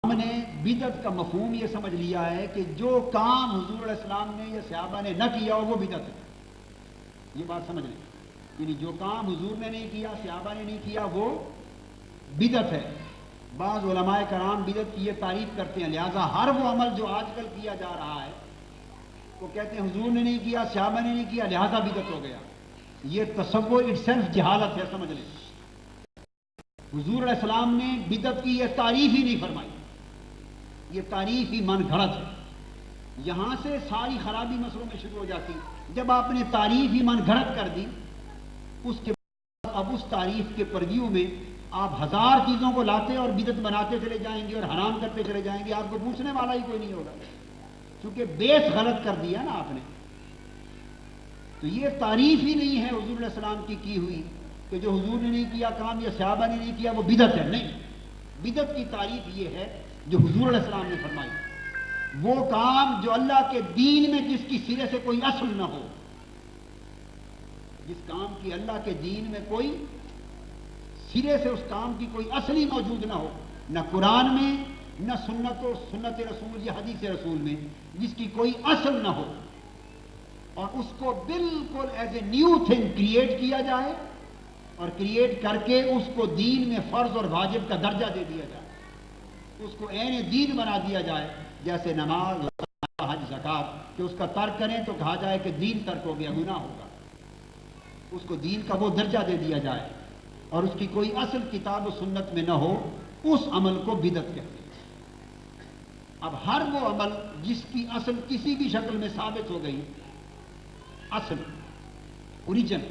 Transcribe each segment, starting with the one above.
ہم نے بدعت کا مفہوم یہ سمجھ لیا ہے کہ جو کام حضور علیہ السلام نے یا صحابہ نے نہ کیا ہو وہ بدعت ہے. یہ بات سمجھ لیں. یعنی جو کام حضور نے نہیں کیا، صحابہ نے نہیں کیا، وہ بدعت ہے. بعض علماء کرام بدعت کی یہ تعریف کرتے ہیں، لہذا ہر وہ عمل جو آج کل کیا جا رہا ہے وہ کہتے ہیں حضور نے نہیں کیا، صحابہ نے نہیں کیا، لہذا بدعت ہو گیا. یہ تصور اٹ سیلف جہالت ہے، سمجھ لیں. حضور علیہ السلام نے بدعت کی یہ تعریف ہی نہیں فرمائی، یہ تعریف ہی من گھڑت ہے. یہاں سے ساری خرابی مسئلوں میں شروع ہو جاتی. جب آپ نے تعریف ہی من گھڑت کر دی، اس کے بعد اب اس تعریف کے پرویو میں آپ ہزار چیزوں کو لاتے اور بدعت بناتے چلے جائیں گے اور حرام کرتے چلے جائیں گے. آپ کو پوچھنے والا ہی کوئی نہیں ہوگا، کیونکہ بیس غلط کر دیا نا آپ نے. تو یہ تعریف ہی نہیں ہے حضور علیہ السلام کی ہوئی کہ جو حضور نے نہیں کیا کام یا صحابہ نے نہیں کیا وہ بدعت ہے. نہیں، بدعت کی تعریف یہ ہے جو حضور علیہ السلام نے فرمائی. وہ کام جو اللہ کے دین میں جس کی سرے سے کوئی اصل نہ ہو، جس کام کی اللہ کے دین میں کوئی سرے سے اس کام کی کوئی اصلی موجود نہ ہو، نہ قرآن میں نہ سنت رسول یا حدیث رسول میں، جس کی کوئی اصل نہ ہو، اور اس کو بالکل as a new thing create کیا جائے اور کریٹ کر کے اس کو دین میں فرض اور واجب کا درجہ دے دیا جائے، اس کو عین دین بنا دیا جائے. جیسے نماز، حج، زکات، کہ اس کا ترک کریں تو کہا جائے کہ دین ترک ہو گیا، گناہ ہوگا. اس کو دین کا وہ درجہ دے دیا جائے اور اس کی کوئی اصل کتاب و سنت میں نہ ہو، اس عمل کو بدعت کہتے ہیں. اب ہر وہ عمل جس کی اصل کسی بھی شکل میں ثابت ہو گئی، اصل اوریجن،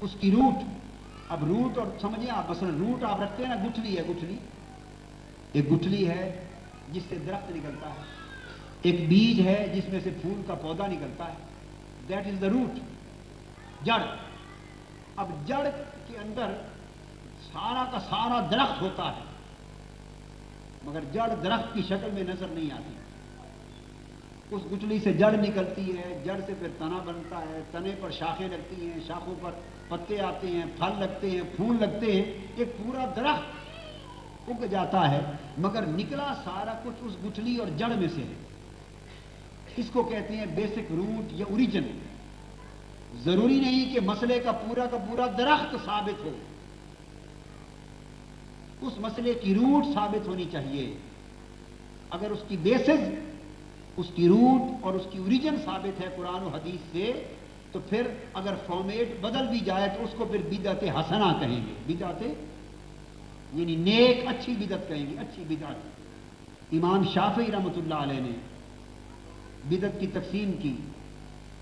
اس کی روٹ. اب روٹ، اور سمجھیں آپ مثلا روٹ آپ رکھتے ہیں نا، گٹھلی ہے، گٹھلی ایک گٹھلی ہے جس سے درخت نکلتا ہے، ایک بیج ہے جس میں سے پھول کا پودا نکلتا ہے. دیٹ از دا روٹ، جڑ. اب جڑ کے اندر سارا کا سارا درخت ہوتا ہے، مگر جڑ درخت کی شکل میں نظر نہیں آتی. اس گٹھلی سے جڑ نکلتی ہے، جڑ سے پھر تنا بنتا ہے، تنے پر شاخیں لگتی ہیں، شاخوں پر پتے آتے ہیں، پھل لگتے ہیں، پھول لگتے ہیں، ایک پورا درخت اگ جاتا ہے، مگر نکلا سارا کچھ اس گٹھلی اور جڑ میں سے ہے. اس کو کہتے ہیں بیسک روٹ یا اوریجن. ضروری نہیں کہ مسئلے کا پورا درخت ثابت ہو، اس مسئلے کی روٹ ثابت ہونی چاہیے. اگر اس کی بیسز، اس کی روٹ اور اس کی اوریجن ثابت ہے قرآن و حدیث سے، تو پھر اگر فارمیٹ بدل بھی جائے تو اس کو پھر بدعت حسنہ کہیں گے. بدعت یعنی نیک، اچھی بدعت کہیں گے، اچھی بدعت. امام شافعی رحمۃ اللہ علیہ نے بدعت کی تقسیم کی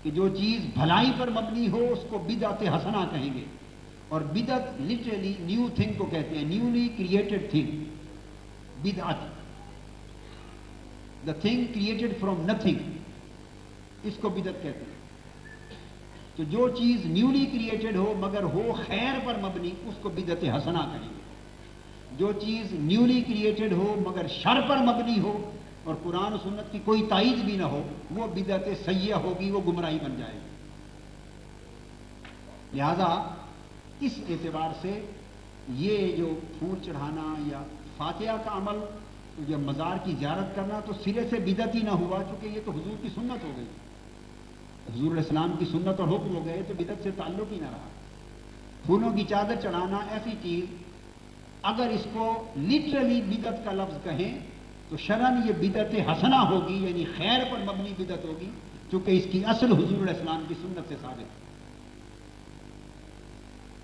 کہ جو چیز بھلائی پر مبنی ہو اس کو بدعت حسنہ کہیں گے. اور بدعت لٹرلی نیو تھنگ کو کہتے ہیں، نیولی کریٹڈ تھنگ. بدعت the thing created from nothing, اس کو بدعت کہتے ہیں. تو جو چیز نیولی کریٹڈ ہو مگر ہو خیر پر مبنی، اس کو بدعت حسنہ کہیں گے. جو چیز نیولی کریٹڈ ہو مگر شر پر مبنی ہو اور قرآن و سنت کی کوئی تائید بھی نہ ہو، وہ بدعت سیئہ ہوگی، وہ گمراہی بن جائے گی. لہذا اس اعتبار سے یہ جو پھول چڑھانا یا فاتحہ کا عمل یا مزار کی زیارت کرنا تو سرے سے بدعت ہی نہ ہوا، چونکہ یہ تو حضور کی سنت ہو گئی، حضور علیہ السلام کی سنت اور حکم ہو گئے، تو بدعت سے تعلق ہی نہ رہا. پھولوں کی چادر چڑھانا ایسی چیز، اگر اس کو لٹرلی بدعت کا لفظ کہیں تو شرعاً یہ بدعت حسنہ ہوگی، یعنی خیر پر مبنی بدعت ہوگی، چونکہ اس کی اصل حضور علیہ السلام کی سنت سے ثابت ہے.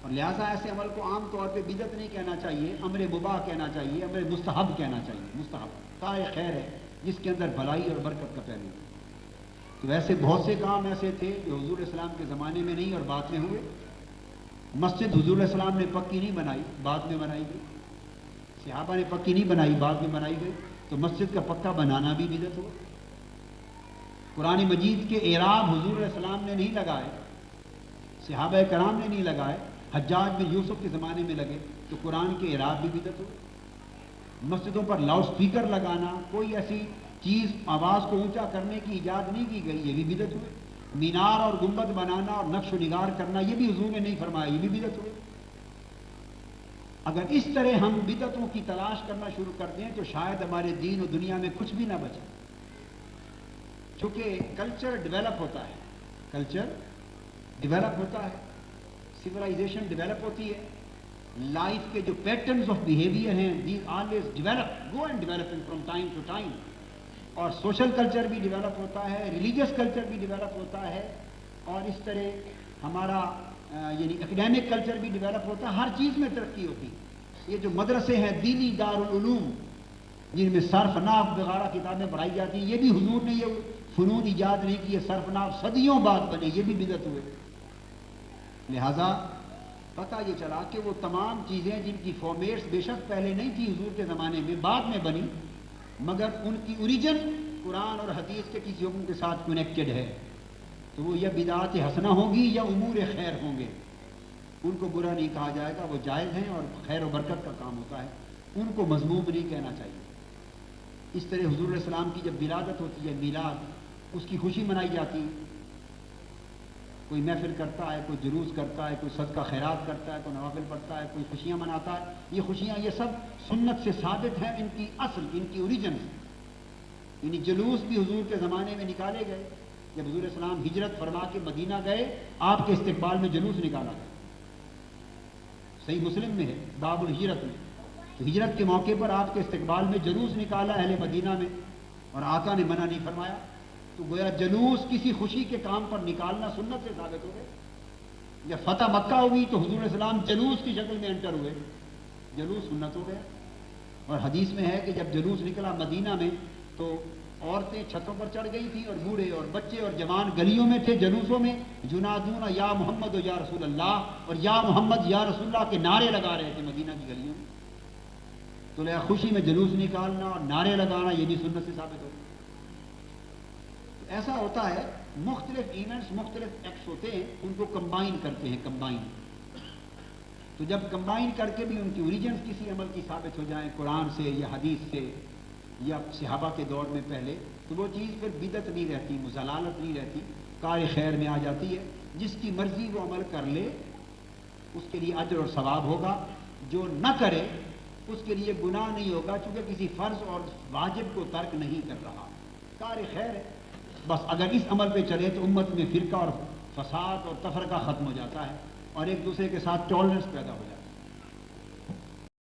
اور لہٰذا ایسے عمل کو عام طور پہ بدعت نہیں کہنا چاہیے، امر مباح کہنا چاہیے، امر مستحب کہنا چاہیے. مستحب کا خیر ہے جس کے اندر بھلائی اور برکت کا پہلو ہے. تو ویسے بہت سے کام ایسے تھے جو حضور علیہ السلام کے زمانے میں نہیں اور بعد میں ہوئے. مسجد حضور علیہ السلام نے پکی نہیں بنائی، بعد میں بنائی گئی. صحابہ نے پکی نہیں بنائی، بعد میں بنائی گئی. تو مسجد کا پکا بنانا بھی بدعت ہوا. قرآن مجید کے اعراب حضور علیہ السلام نے نہیں لگائے، صحابہ کرام نے نہیں لگائے، حجاج بن یوسف کے زمانے میں لگے، تو قرآن کے اعراب بھی بدعت ہوئے. مسجدوں پر لاؤڈ سپیکر لگانا، کوئی ایسی چیز آواز کو اونچا کرنے کی ایجاد نہیں کی گئی، یہ بھی بدعت ہوئے. مینار اور گنبد بنانا اور نقش و نگار کرنا، یہ بھی حضور نے نہیں فرمایا، یہ بھی بدعت ہوئے. اگر اس طرح ہم بدعتوں کی تلاش کرنا شروع کر دیں تو شاید ہمارے دین و دنیا میں کچھ بھی نہ بچے. چونکہ کلچر ڈیولپ ہوتا ہے، کلچر ڈیولپ ہوتا ہے، سویلائزیشن ڈیولپ ہوتی ہے، لائف کے جو پیٹرنز آف بیہیویئر ہیں these always develop, go and developing from time to time. اور سوشل کلچر بھی ڈیولپ ہوتا ہے، ریلیجیس کلچر بھی ڈیولپ ہوتا ہے، اور اس طرح ہمارا یعنی اکیڈیمک کلچر بھی ڈیولپ ہوتا ہے. ہر چیز میں ترقی ہوتی ہے. یہ جو مدرسے ہیں دینی دارالعلوم جن میں صرف نحو وغیرہ کتابیں پڑھائی جاتی ہیں، یہ بھی حضور نے یہ فنون ایجاد نہیں کی، صرف نحو صدیوں بعد بنے، یہ بھی بدعت ہوئے. لہذا پتہ یہ چلا کہ وہ تمام چیزیں جن کی فارمیٹس بے شک پہلے نہیں تھی حضور کے زمانے میں، بعد میں بنی، مگر ان کی اوریجن قرآن اور حدیث کے کسی حکم کے ساتھ کنیکٹڈ ہے، تو وہ یا بدعات حسنہ ہوں گی یا امور خیر ہوں گے. ان کو برا نہیں کہا جائے گا، وہ جائز ہیں اور خیر و برکت کا کام ہوتا ہے، ان کو مذموم نہیں کہنا چاہیے. اس طرح حضور علیہ السلام کی جب ولادت ہوتی ہے، میلاد، اس کی خوشی منائی جاتی ہے. کوئی محفل کرتا ہے، کوئی جلوس کرتا ہے، کوئی صدقہ خیرات کرتا ہے، کوئی نوافل پڑھتا ہے، کوئی خوشیاں مناتا ہے. یہ خوشیاں یہ سب سنت سے ثابت ہیں، ان کی اصل، ان کی اوریجنز. یعنی جلوس بھی حضور کے زمانے میں نکالے گئے. جب حضور علیہ السلام ہجرت فرما کے مدینہ گئے، آپ کے استقبال میں جلوس نکالا گیا. صحیح مسلم میں ہے باب الہجرت میں. تو ہجرت کے موقع پر آپ کے استقبال میں جلوس نکالا اہل مدینہ میں، اور آقا نے منع نہیں فرمایا. تو گویا جلوس کسی خوشی کے کام پر نکالنا سنت سے ثابت ہو گئے. جب فتح مکہ ہوئی تو حضور علیہ السلام جلوس کی شکل میں انٹر ہوئے، جلوس سنت ہو گیا. اور حدیث میں ہے کہ جب جلوس نکلا مدینہ میں تو عورتیں چھتوں پر چڑھ گئی تھیں، اور بوڑھے اور بچے اور جوان گلیوں میں تھے، جلوسوں میں جنادون یا محمد و یا رسول اللہ اور یا محمد یا رسول اللہ کے نعرے لگا رہے تھے مدینہ کی گلیوں میں. تو لہٰذا خوشی میں جلوس نکالنا اور نعرے لگانا یہ بھی سنت سے ثابت ہو. ایسا ہوتا ہے، مختلف ایونٹس، مختلف ایکٹس ہوتے ہیں، ان کو کمبائن کرتے ہیں، کمبائن. تو جب کمبائن کر کے بھی ان کی اوریجنز کسی عمل کی ثابت ہو جائیں قرآن سے یا حدیث سے یا صحابہ کے دور میں پہلے، تو وہ چیز پھر بدعت نہیں رہتی، مضلالت نہیں رہتی، کار خیر میں آ جاتی ہے. جس کی مرضی وہ عمل کر لے اس کے لیے اجر اور ثواب ہوگا، جو نہ کرے اس کے لیے گناہ نہیں ہوگا، چونکہ کسی فرض اور واجب کو ترک نہیں کر رہا. کار خیر ہے. بس اگر اس عمل پہ چلے تو امت میں فرقہ اور فساد اور تفرقہ ختم ہو جاتا ہے، اور ایک دوسرے کے ساتھ ٹالرنس پیدا ہو جاتا ہے.